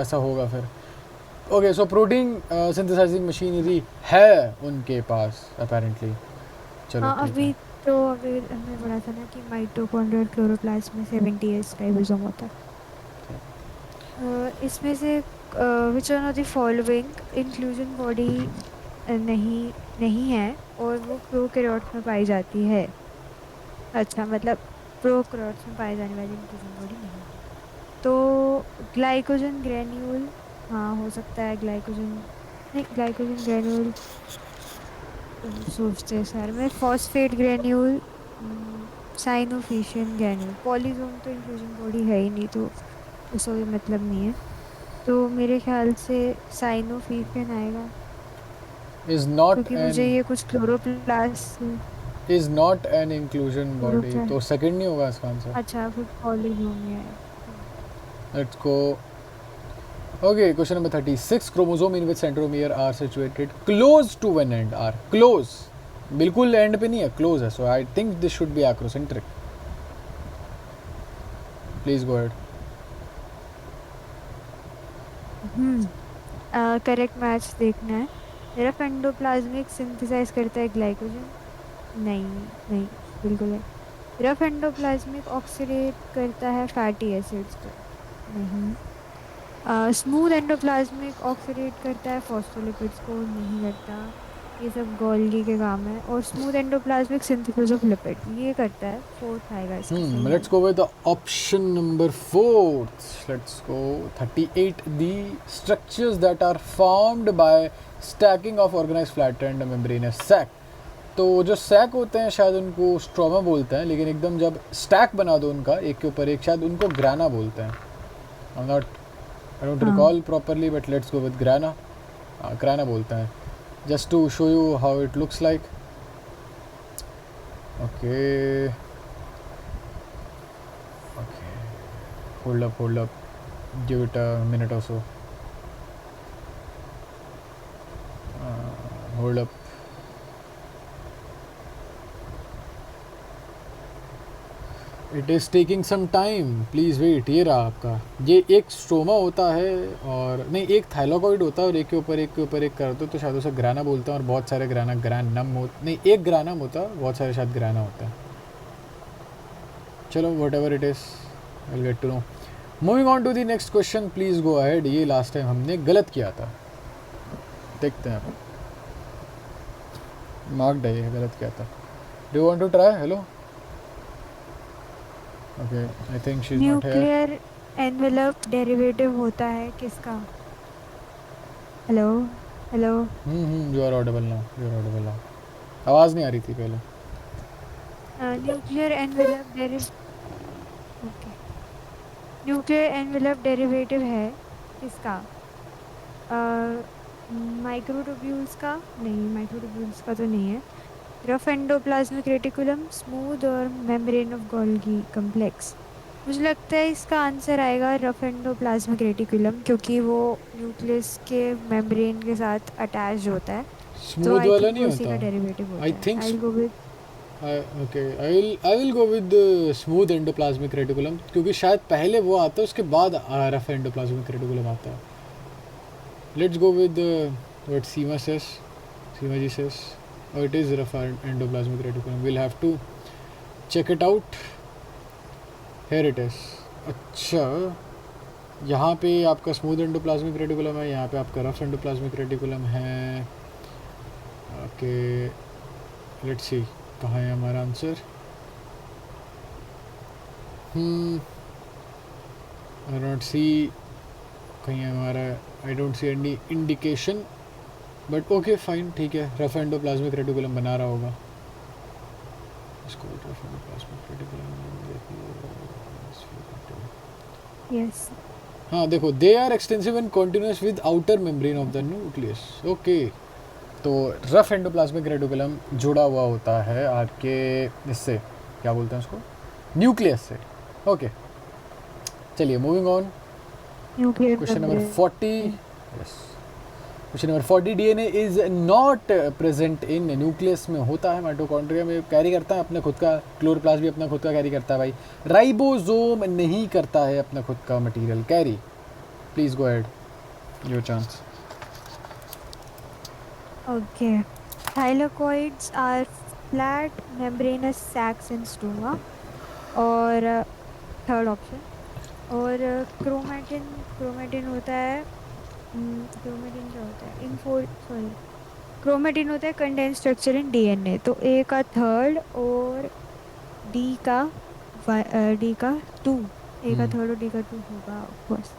ऐसा होगा फिर। Okay, so protein synthesising machinery है उनके पास अपेरेंटली। चलो हाँ, ठीक है। अभी हमने पढ़ा था ना कि माइटोकॉन्ड्रियल क्लोरोप्लास्ट में 70s राइबोसोम होता है। इसमें से which one of the following inclusion body नहीं नहीं है और वो प्रोकैरियोट्स में पाई जाती है। अच्छा, मतलब प्रोकैरियोट्स में पाई जाने वाली इंक्लूजन बॉडी नहीं है। तो ग्लाइकोजन ग्रेन्यूल, हाँ हो सकता है ग्लाइकोजन, नहीं ग्लाइकोजन ग्रेन्यूल सोचते हैं सर में, फॉस्फेट ग्रेन्यूल, साइनोफिशियन ग्रेन्यूल। पॉलीजोम तो इंक्लूजन बॉडी है ही नहीं, तो उसका कोई मतलब नहीं है। तो मेरे ख्याल से साइनोफिशियन आएगा, इज नॉट क्योंकि मुझे एन ये कुछ chloroplast is not an inclusion body, chloroplast. तो सेकंड नहीं होगा इसका आंसर। अच्छा, फिर पॉलीजोम ही आएगा। Let's go. Okay, question number 36। Chromosome in which centromere are situated close to one end are close, बिल्कुल एंड पे नहीं है, क्लोज है, so I think this should be acrocentric. Please go ahead. Correct match देखना है। Rough endoplasmic synthesise करता है glycogen, नहीं नहीं, बिल्कुल है। रफ एंडोप्लाज्मिक ऑक्सीडेट करता है फैटी एसिड्स को, नहीं। स्मूथ एंडोप्लाज्मिक ऑक्सीडेट करता है फॉस्फोलिपिड्स को, नहीं करता। ये सब गोल्गी के काम है। और smooth endoplasmic synthesis of lipid ये करता है। फोर्थ आएगा इसका सही लेट्स वाला। Go with option number 4। Let's go 38। The structures that are formed by stacking of organized flat and membranous sac. तो जो सैक होते हैं शायद उनको स्ट्रोमा बोलते हैं, लेकिन एकदम जब स्टैक बना दो उनका एक के ऊपर एक, शायद उनको ग्राना बोलते हैं। आई डोंट हाँ, recall properly but let's go with grana. Grana बोलते हैं, just to show you how it looks like. Okay, hold up, give it a minute or so. Hold up. It is taking some time, please wait. ये रहा आपका, ये एक stroma होता है, और नहीं, एक थाइलाकॉइड होता है, और एक के ऊपर एक के ऊपर एक कर दो तो शायद उसे ग्राना बोलते हैं, और बहुत सारे ग्रानम हो, नहीं, एक ग्रानम होता है, बहुत सारे शायद ग्राना होता है। चलो whatever it is, I get to know. Moving on to the next question, please go ahead. ये लास्ट टाइम हमने गलत किया था, देखते हैं। मार्क है, ये गलत किया था। Do want to try? Hello, okay, I think she is not here. Nuclear envelope derivative होता है किसका? Hello hello. You are audible now, you are audible now. आवाज़ नहीं आ रही थी पहले। Nuclear envelope okay, nuclear envelope derivative है किसका? माइक्रोट्यूब्यूल्स का? नहीं, माइक्रोट्यूब्यूल्स का तो नहीं है। रफ एंडोप्लाज्मिक रेटिकुलम, स्मूथ और मेम्ब्रेन ऑफ गोल्गी कॉम्प्लेक्स। मुझे लगता है इसका आंसर आएगा रफ एंडोप्लाज्मिक रेटिकुलम, क्योंकि वो न्यूक्लियस के मेम्ब्रेन के साथ अटैच होता है, तो स्मूथ आई वाला थिंक नहीं वो उसी होता, का डेरिवेटिव आई होता है। Think. I will go with okay, I will go with smooth endoplasmic reticulum, क्योंकि शायद पहले वो आता है, उसके बाद रफ एंडोप्लाज्मिक रेटिकुलम आता है। Let's go with what Seema says, Seema ji says, और it is rough endoplasmic reticulum. Will have to check it out. Here it is. अच्छा, यहाँ पे आपका स्मूथ एंडोप्लाज्मिक रेटिकुलम है, यहाँ पे आपका रफ एंडोप्लाज्मिक रेटिकुलम है। ओके, लेट्स सी कहाँ है हमारा आंसर। आई डोंट सी कहीं है हमारा, I don't see any indication, but okay fine, ठीक है। रफ एंडोप्लाज्मिक रेटिकुलम बना रहा होगा इसको। Rough endoplasmic reticulum, yes. हाँ देखो, they are extensive and continuous with outer membrane of the nucleus. Okay, तो रफ एंडोप्लाज्मिक रेटिकुलम जुड़ा हुआ होता है आपके इससे, क्या बोलते हैं उसको, न्यूक्लियस से। ओके, चलिए moving on. Nuclear question number membrane. 40। Yes, question number 40। DNA is not present in nucleus में होता है, माइटोकॉन्ड्रिया में कैरी करता है अपने खुद का, क्लोरोप्लास्ट भी अपना खुद का कैरी करता है भाई। राइबोसोम नहीं करता है अपना खुद का material carry. Please go ahead, your chance. Okay, thylakoids are flat membranous sacs in stoma, और थर्ड ऑप्शन। और क्रोमेटिन, क्रोमेटिन होता है, क्रोमेटिन क्या होता है? इनफोल्ड, सॉरी, क्रोमेटिन होता है कंडेंस स्ट्रक्चर इन डीएनए। तो ए का थर्ड और डी का डी का टू, ए का थर्ड और डी का टू होगा ऑफकोर्स।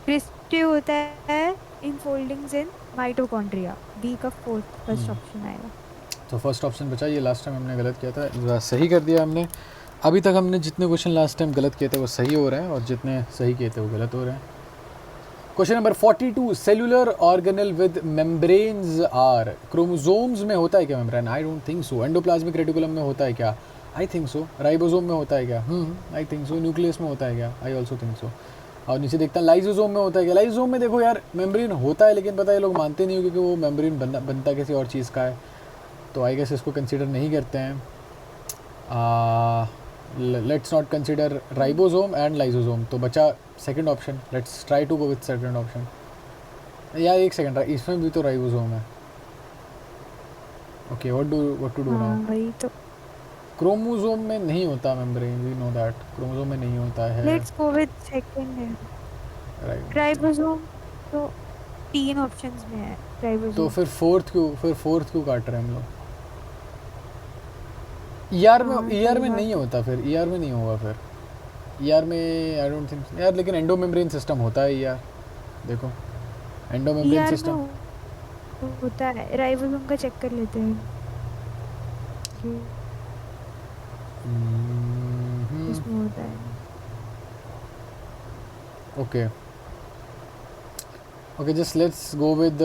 क्रिस्पी होता है इनफोल्डिंग्स इन माइटोकॉन्ड्रिया, डी का फोर्थ फर्स्ट ऑप्शन आएगा। तो फर्स्ट ऑप्शन बचा, ये लास्ट टाइम हमने गलत किया था, इस बार सही कर दिया हमने। अभी तक हमने जितने क्वेश्चन लास्ट टाइम गलत किए थे वो सही हो रहे हैं, और जितने सही किए थे वो गलत हो रहे हैं। Question number 42। Cellular organelle with membranes are, chromosomes में होता है क्या membrane? I don't think so. Endoplasmic reticulum में होता है क्या? आई थिंक सो। राइबोसोम में होता है क्या? आई थिंक सो। न्यूक्लियस में होता है क्या? I also think so. और नीचे देखता है लाइजोसोम में होता है क्या? लाइजोसोम में देखो यार, मेम्ब्रेन होता है, लेकिन पता है लोग मानते नहीं हो, क्योंकि वो मेम्ब्रेन बनता किसी और चीज़ का है, तो आई गेस इसको कंसिडर नहीं करते हैं। Let's not consider ribosome and lysosome, तो बचा second option. Let's try to go with second option. यार एक सेकंड, इसमें भी तो राइबोसोम है। Okay, what to do now? हाँ वही तो। क्रोमोसोम में नहीं होता membrane, we know that, chromosome में नहीं होता है। लेट्स गो विद सेकंड है, राइट, राइबोसोम। तो तीन ऑप्शंस में है तो राइबोसोम। फिर फोर्थ क्यों काट रहे हैं हम लोग? ईआर में, हाँ ईआर सही में बात नहीं है। होता, फिर ईआर में नहीं होगा फिर। ईआर में आई डोंट थिंक यार, लेकिन एंडोमेम्ब्रेन सिस्टम होता है ईआर, देखो एंडोमेम्ब्रेन ईआर में सिस्टम। होता है, राइबोसोम का चेक कर लेते हैं कि इसमें होता है। Okay okay, just let's go with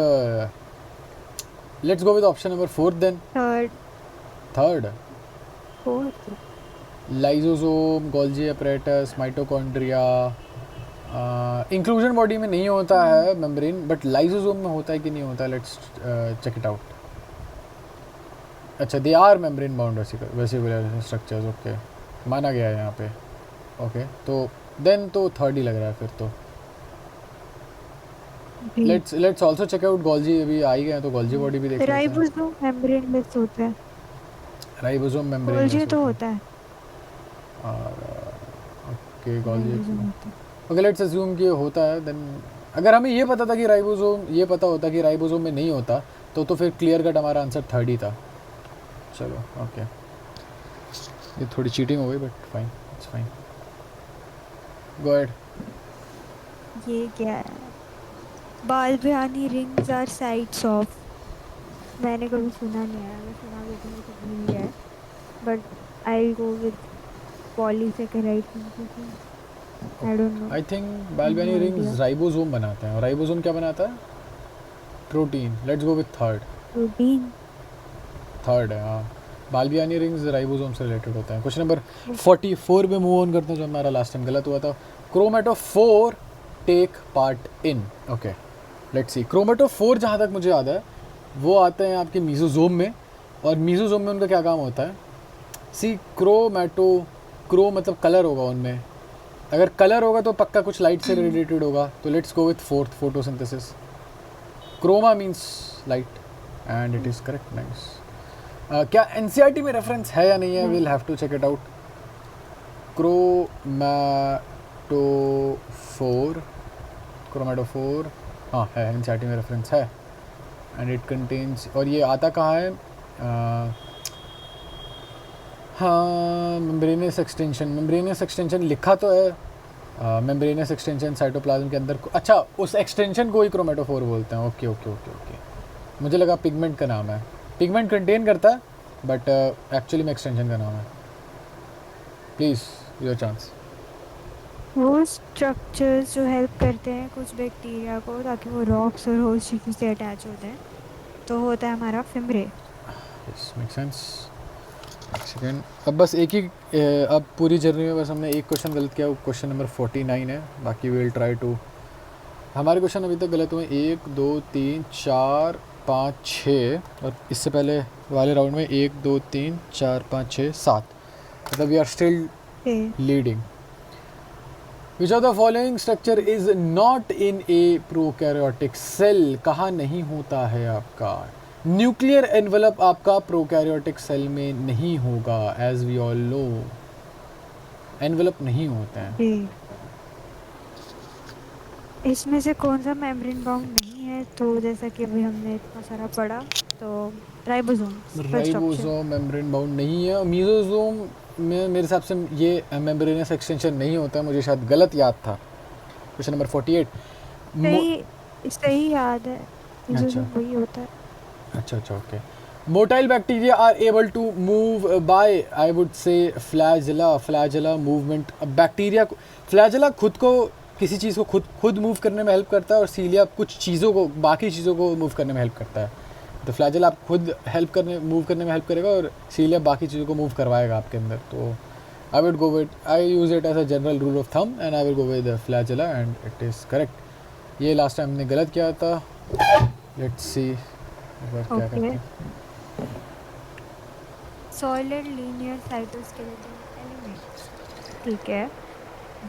option number 4 then. Third, third, fourth. Lysosome, Golgi apparatus, mitochondria. Inclusion body में नहीं होता है मेम्ब्रेन, बट लाइजोसोम में होता है कि नहीं होता है, लेट्स चेक इट आउट। अच्छा, they are membrane bound vesicular structures, okay, माना गया है यहाँ पे। ओके, तो देन तो थर्ड ही लग रहा है फिर तो. जी. Let's also check out Golgi. अभी आ ही गए हैं तो गोल्जी बॉडी भी देख लेते हैं. राइबोसोम मेम्ब्रेनलेस होता है. राइबोसोम मेम्ब्रेनलेस गोल्जी तो होता है. होता है. और ओके गोल्जी. राइबोसोम होता है. ओके, लेट्स अज्यूम कि ये होता है. देन अगर हमें ये पता था कि राइबोसोम, ये पता होता कि राइबोसोम में नहीं होता, तो फिर क्लियर कट हमारा आंसर थर्ड ही था. चलो ओके, ये थोड़ी चीटिंग हो गई but fine, it's fine. Go ahead. ये क्या है? बालबियानी रिंग्स आर साइड्स ऑफ. मैंने कभी सुना नहीं है, अगर सुना भी तो मुझे तो भूल गया है. But I go with polysaccharide synthesis. I don't know. I think no Balbiani idea. Rings ribosome बनाते हैं. और राइबोसोम क्या बनाता है? Protein. Let's go with third. Protein. Third है हाँ. बालबियानी रिंग्स राइबोसोम से रिलेटेड होते हैं. क्वेश्चन नंबर 44 पे मूव ऑन करते हैं, जो हमारा लास्ट टाइम गलत हुआ था. Chromatophore take part in. Okay, let's see. Chromatophore जहाँ तक मुझे याद है वो आते हैं आपके मीजोजोम में. और मीजोजोम में उनका क्या काम होता है? सी क्रो मतलब कलर होगा उनमें. अगर कलर होगा तो पक्का कुछ लाइट से रिलेटेड होगा. तो let's go with fourth, photosynthesis. Chroma means light and it is correct. Nice. क्या एनसीईआरटी में रेफरेंस है या नहीं है? Will have to check it out. Chromatophore हाँ है, एनसीईआरटी में रेफरेंस है. एंड इट कंटेन्स, और ये आता कहाँ है? हाँ, मेम्ब्रेनियस एक्सटेंशन लिखा तो है. मेम्ब्रेनियस एक्सटेंशन साइटोप्लाज्म के अंदर. अच्छा, उस एक्सटेंशन को ही क्रोमेटोफोर बोलते हैं. Okay okay okay okay. मुझे लगा पिगमेंट का नाम है. पिगमेंट कंटेन करता है बट एक्चुअली में एक्सटेंशन का नाम है. Please your chance. वो स्ट्रक्चर्स जो हेल्प करते हैं कुछ बैक्टीरिया को ताकि वो रॉक्स और होस्ट टिश्यू से अटैच हो जाए, तो होता है हमारा फिमरे. Yes, make sense. सेकेंड. अब बस एक ही अब पूरी जर्नी में बस हमने एक क्वेश्चन गलत किया. वो क्वेश्चन नंबर 49 है. बाकी वी विल ट्राई टू. हमारे क्वेश्चन अभी तक गलत हुए 1 2 3 4 5 6. और इससे पहले वाले राउंड में 1 2 3 4 5 6 7. मतलब we are still leading. Which of the following structure is not in a prokaryotic cell? कहाँ नहीं होता है आपका? न्यूक्लियर एनवेलप आपका प्रोकैरियोटिक सेल में नहीं होगा. As we all know envelope नहीं होते हैं. इसमें से कौन सा मेम्ब्रेन बाउंड नहीं है? तो जैसा कि अभी हमने इतना सारा पढ़ा, तो राइबोसोम राइबोसोम मेम्ब्रेन बाउंड नहीं है. मीजोसोम में मेरे हिसाब से ये मेम्ब्रेनियस एक्सटेंशन नहीं होता है. मुझे शायद गलत याद था. Question number 48. सही याद है. अच्छा वही होता है. अच्छा okay. Motile bacteria are able to move by, I would say flagella movement. Bacteria को, फ्लैजेला खुद को किसी चीज़ को खुद मूव करने में हेल्प करता है, और सीलिया कुछ चीज़ों को, बाकी चीज़ों को मूव करने में हेल्प करता है. तो फ्लैजेला आप खुद मूव करने में हेल्प करेगा, और सीलिया बाकी चीज़ों को मूव करवाएगा आपके अंदर. तो I use it as a general rule of thumb and I will go with flagella and it is correct. ये लास्ट टाइम हमने गलत किया था. लेट्स सी क्या करते हैं. सॉलिड लीनियर साइटोस्केलेटन एलिमेंट्स, ठीक है,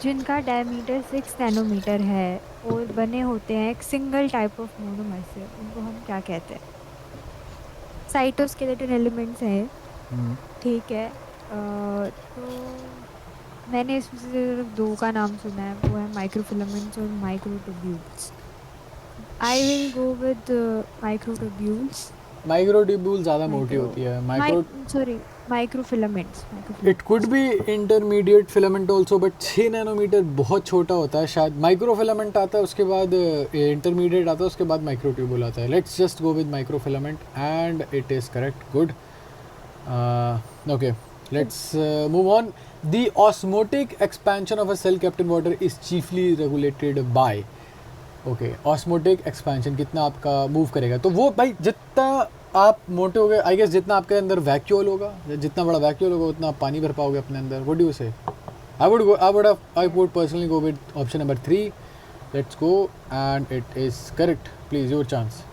जिनका डायमीटर 6 नैनोमीटर है और बने होते हैं एक सिंगल टाइप ऑफ मोनोमर से, उनको हम क्या कहते हैं? साइटोस्केलेटन एलिमेंट्स हैं, ठीक है. तो मैंने इसमें से सिर्फ 2 का नाम सुना है, वो है माइक्रोफिलामेंट्स और microtubules. I will go with microtubules. Microtubule ज़्यादा मोटी होती है. Microfilaments. It could be intermediate filament also, but 6 nanometer बहुत छोटा होता है. शायद माइक्रोफिलामेंट आता है, उसके बाद इंटरमीडिएट आता है, उसके बाद माइक्रोट्यूब्यूल आता है. Let's just go with microfilament and it is correct. Good. Okay, let's move on. The osmotic expansion of a cell kept in water is chiefly regulated by. Okay, osmotic expansion कितना आपका move करेगा? तो वो भाई जितना आप मोटे हो गए, आई गेस जितना आपके अंदर वैक्यूल होगा, जितना बड़ा वैक्यूल होगा उतना आप पानी भर पाओगे अपने अंदर. व्हाट डू यू से? I would personally go with option number 3. Let's go and it is correct. Please your chance.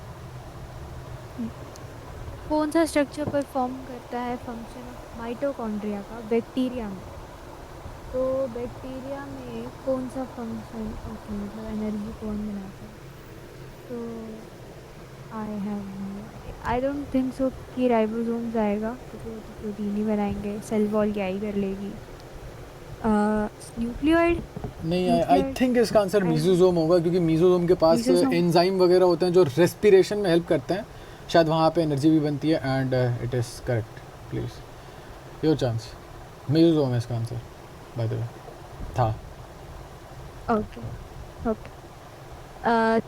कौन सा स्ट्रक्चर परफॉर्म करता है फंक्शन ऑफ माइटोकॉन्ड्रिया का बैक्टीरिया में? तो बैक्टीरिया में कौन सा फंक्शन, ओके, मतलब एनर्जी कौन बनाता है? तो आई डोंट थिंक सो कि राइबोसोम्स आएगा, क्योंकि वो तो प्रोटीन ही बनाएंगे, सेल वॉल क्या ही कर लेगी। न्यूक्लियोइड। नहीं, आई न्यूक्लियोइड थिंक इसका आंसर मीजोजोम होगा, क्योंकि मीजोजोम के पास मीसोसोम। एंजाइम वगैरह होते हैं जो रेस्पिरेशन में हेल्प करते हैं, शायद वहाँ पे एनर्जी भी बनती है, and it is correct. Please your chance. Mesosome है इसका आंसर, बाय द वे, था। Okay okay.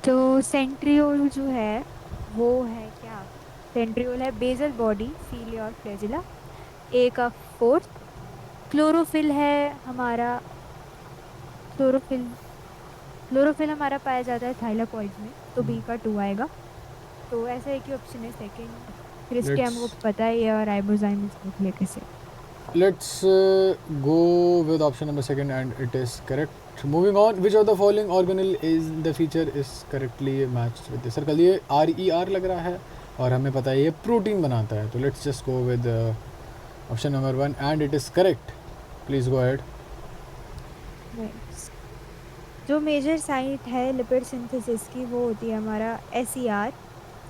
तो सेंट्रियोल जो है वो है क्या? सेंट्रियोल है बेसल बॉडी, सीलिया और फ्लैजिला, ए का फोर्थ। क्लोरोफिल है हमारा, क्लोरोफिल क्लोरोफिल हमारा पाया जाता है थाइलाकॉइड्स में, तो बी का 2 आएगा। तो ऐसा एक ही ऑप्शन है सेकंड, फिर इसके लेट्स हमको पता ही है, और ribozymes nucleic acid. Let's go with option number second, and it is correct. Moving on, which of the following organelle is the feature is correctly matched with circle. ये RER लग रहा है, और हमें पता है ये प्रोटीन बनाता है, तो let's just go with option number 1, and it is correct. Please go ahead. जो मेजर साइट है लिपिड सिंथेसिस की वो होती है हमारा SER,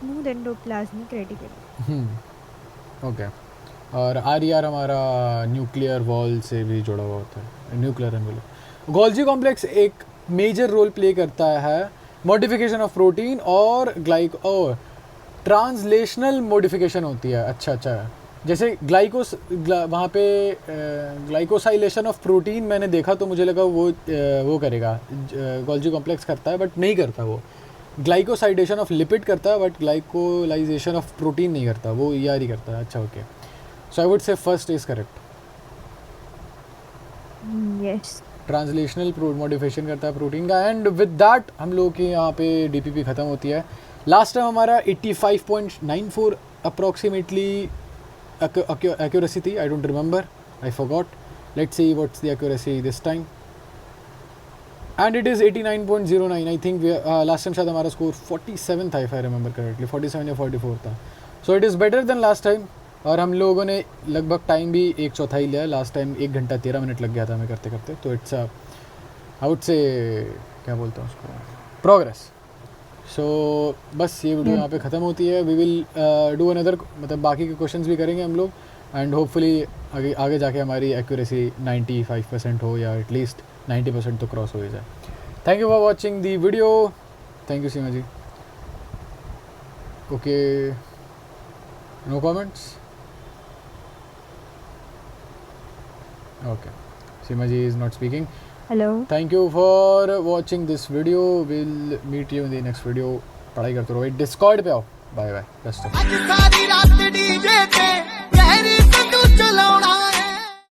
smooth endoplasmic reticulum. Okay, और RER हमारा न्यूक्लियर वॉल से भी जुड़ा हुआ होता है, न्यूक्लियर एनवेलप। गोल्जी कॉम्प्लेक्स एक मेजर रोल प्ले करता है मॉडिफिकेशन ऑफ प्रोटीन और ट्रांसलेशनल मॉडिफिकेशन होती है। अच्छा, जैसे वहाँ पे ग्लाइकोसाइलेशन ऑफ प्रोटीन मैंने देखा, तो मुझे लगा वो करेगा, गोल्जी कॉम्प्लेक्स करता है, बट नहीं करता। वो ग्लाइकोसाइडेशन ऑफ लिपिड करता है, बट ग्लाइकोलाइजेशन ऑफ प्रोटीन नहीं करता, वो ER ही करता है। अच्छा, ओके, सो आई वुड से first is correct. Yes. Translational modification करता है प्रोटीन का, एंड विद दैट हम लोग की यहाँ पे DPP ख़त्म होती है। लास्ट टाइम हमारा 85.94 अप्रॉक्सीमेटली accuracy थी, आई don't remember, I forgot. Let's see what's the accuracy this time, and it is 89.09। I think last time शायद हमारा स्कोर 47 था, इफ आई रिमेंबर करेक्टली, 47 या 44 था। So it is better than last time, और हम लोगों ने लगभग टाइम भी 1/4 लिया है। लास्ट टाइम 1 घंटा 13 मिनट लग गया था हमें करते करते, तो इट्स आई वुड से, क्या बोलते हैं उसको, प्रोग्रेस। सो बस ये वीडियो यहाँ पे ख़त्म होती है। वी विल डू अनदर, मतलब बाकी के क्वेश्चंस भी करेंगे हम लोग, एंड होपफुली आगे जाके हमारी एक्यूरेसी 95% हो, या एटलीस्ट 90% तो क्रॉस हो ही जाए। Thank you for watching the video. Thank you Seema ji. Okay, no comments. Okay, Seema ji is not speaking. Hello. Thank you for watching this video. Will meet you in the next video. पढ़ाई करते रहो, Discord पे आओ। Bye bye, best of. ਅੱਜ ਸਾਰੀ ਰਾਤ DJ ਤੇ ਗਹਿਰੀ ਤੂੰ ਚਲਾਉਣਾ